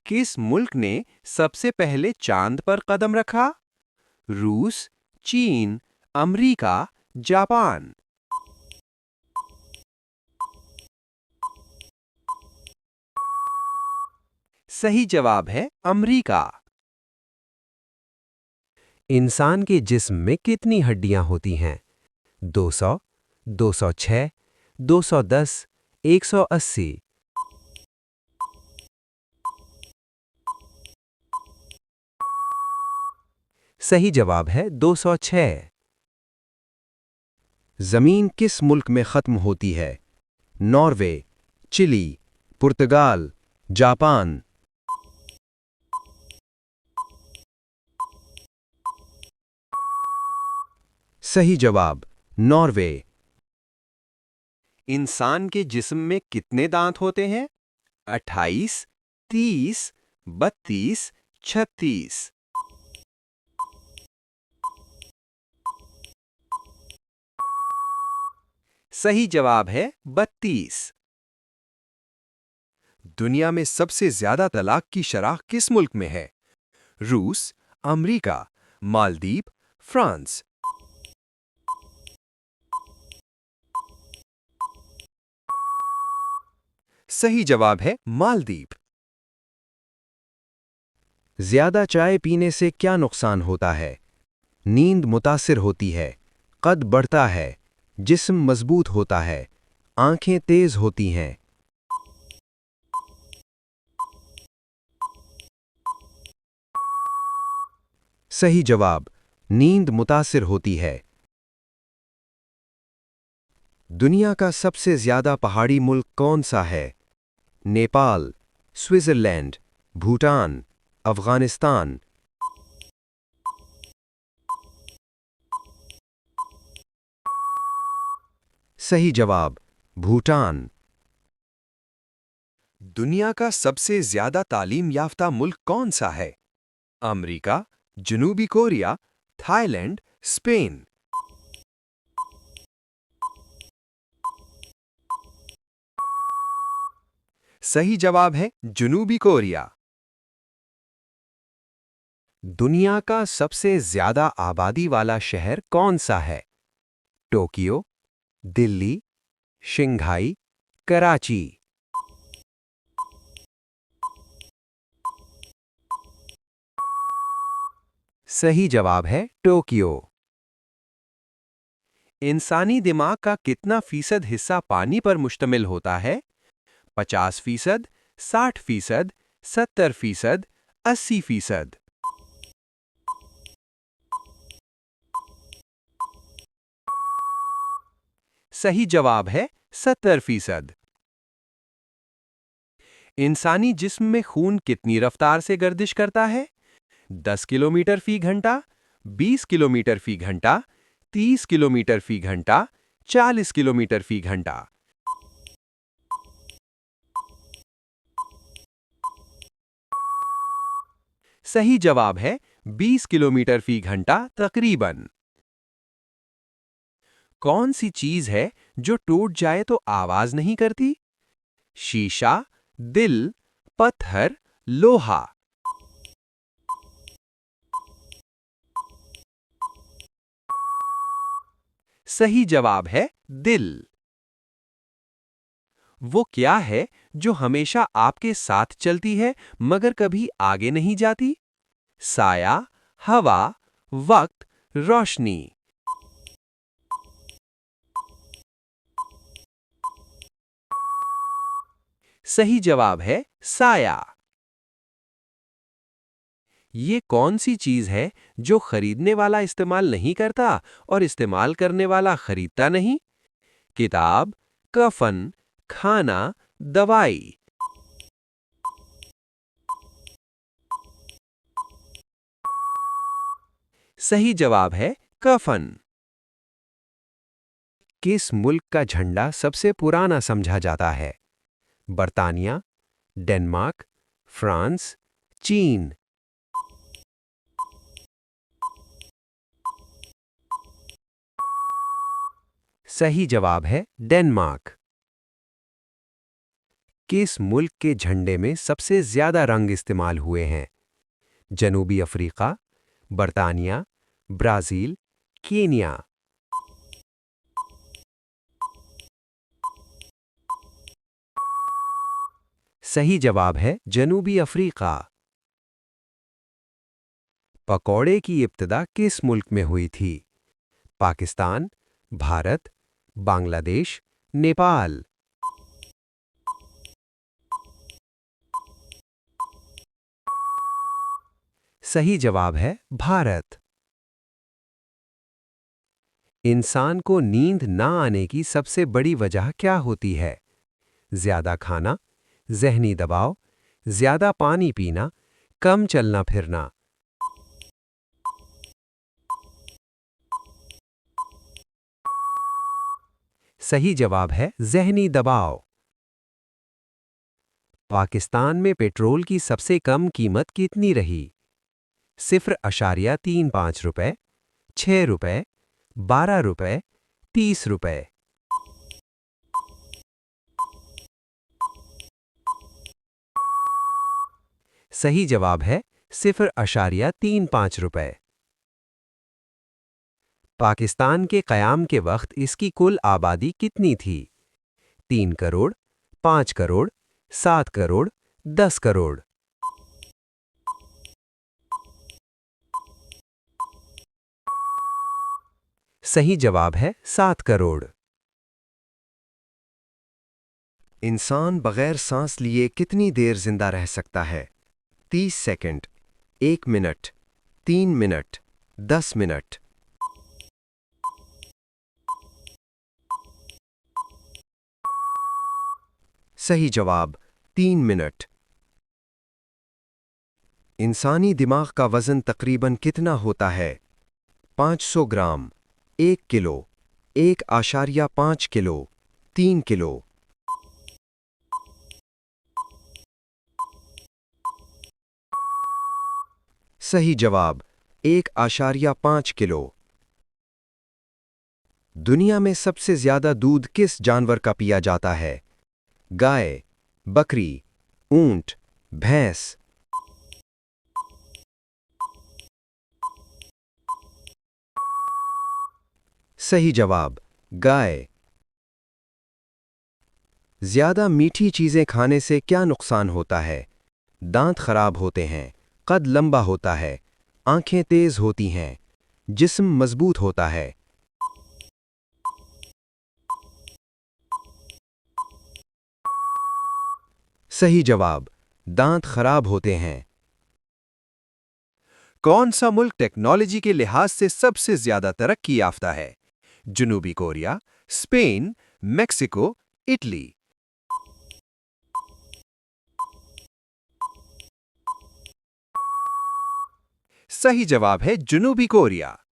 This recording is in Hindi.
किस मुल्क ने सबसे पहले चांद पर कदम रखा? रूस, चीन, अमेरिका, जापान। सही जवाब है अमेरिका। इंसान के जिस्म में कितनी हड्डियां होती हैं? 200, 206, 210, 180। सही जवाब है 206। जमीन किस मुल्क में खत्म होती है? नॉर्वे, चिली, पुर्तगाल, जापान। सही जवाब नॉर्वे। इंसान के जिस्म में कितने दांत होते हैं? 28, 30, 32, 36। सही जवाब है 32। दुनिया में सबसे ज्यादा तलाक की शरह किस मुल्क में है? रूस, अमेरिका, मालदीव, फ्रांस। सही जवाब है मालदीव। ज्यादा चाय पीने से क्या नुकसान होता है? नींद मुतासिर होती है, कद बढ़ता है, जिस्म मजबूत होता है, आंखें तेज होती हैं। सही जवाब नींद मुतासिर होती है। दुनिया का सबसे ज्यादा पहाड़ी मुल्क कौन सा है? नेपाल, स्विट्जरलैंड, भूटान, अफगानिस्तान। सही जवाब भूटान। दुनिया का सबसे ज्यादा तालीम याफ्ता मुल्क कौन सा है? अमेरिका, जनूबी कोरिया, थाईलैंड, स्पेन। सही जवाब है जनूबी कोरिया। दुनिया का सबसे ज्यादा आबादी वाला शहर कौन सा है? Tokyo, Delhi, Shanghai, Karachi. सही जवाब है टोक्यो। इंसानी दिमाग का कितना फीसद हिस्सा पानी पर मुश्तमिल होता है? 50%, 60%, 70%, 80%। सही जवाब है 70%। इंसानी जिस्म में खून कितनी रफ्तार से गर्दिश करता है? 10 किलोमीटर फी घंटा, 20 किलोमीटर फी घंटा, 30 किलोमीटर फी घंटा, 40 किलोमीटर फी घंटा। सही जवाब है 20 किलोमीटर फी घंटा तकरीबन। कौन सी चीज है जो टूट जाए तो आवाज नहीं करती? शीशा, दिल, पत्थर, लोहा। सही जवाब है दिल। वो क्या है जो हमेशा आपके साथ चलती है मगर कभी आगे नहीं जाती? साया, हवा, वक्त, रोशनी। सही जवाब है साया। ये कौन सी चीज है जो खरीदने वाला इस्तेमाल नहीं करता और इस्तेमाल करने वाला खरीदता नहीं? किताब, कफन, खाना, दवाई। सही जवाब है कफन। किस मुल्क का झंडा सबसे पुराना समझा जाता है? बर्तानिया, डेनमार्क, फ्रांस, चीन। सही जवाब है डेनमार्क। किस मुल्क के झंडे में सबसे ज्यादा रंग इस्तेमाल हुए हैं? जनूबी अफ्रीका, बर्तानिया, ब्राजील, केन्या। सही जवाब है जनूबी अफ्रीका। पकौड़े की इब्तिदा किस मुल्क में हुई थी? पाकिस्तान, भारत, बांग्लादेश, नेपाल। सही जवाब है भारत। इंसान को नींद ना आने की सबसे बड़ी वजह क्या होती है? ज्यादा खाना, ज़हनी दबाव, ज्यादा पानी पीना, कम चलना फिरना। सही जवाब है ज़हनी दबाव। पाकिस्तान में पेट्रोल की सबसे कम कीमत कितनी रही? 0.35 रुपए, 6 रुपए, 12 रुपए, 30 रुपए। सही जवाब है 0.35 रुपए। पाकिस्तान के क़याम के वक्त इसकी कुल आबादी कितनी थी? 3 करोड़, 5 करोड़, 7 करोड़, 10 करोड़। सही जवाब है 7 करोड़। इंसान बगैर सांस लिए कितनी देर जिंदा रह सकता है? 30 सेकंड, 1 मिनट, 3 मिनट, 10 मिनट। सही जवाब 3 मिनट। इंसानी दिमाग का वजन तकरीबन कितना होता है? 500 ग्राम, 1 किलो, 1.5 किलो, 3 किलो। सही जवाब 1.5 किलो। दुनिया में सबसे ज्यादा दूध किस जानवर का पिया जाता है? गाय, बकरी, ऊंट, भैंस। सही जवाब गाय। ज्यादा मीठी चीजें खाने से क्या नुकसान होता है? दांत खराब होते हैं, कद लंबा होता है, आंखें तेज होती हैं, जिस्म मजबूत होता है। सही जवाब दांत खराब होते हैं। कौन सा मुल्क टेक्नोलॉजी के लिहाज से सबसे ज्यादा तरक्की याफ्ता है? जनूबी कोरिया, स्पेन, मेक्सिको, इटली। सही जवाब है जनूबी कोरिया।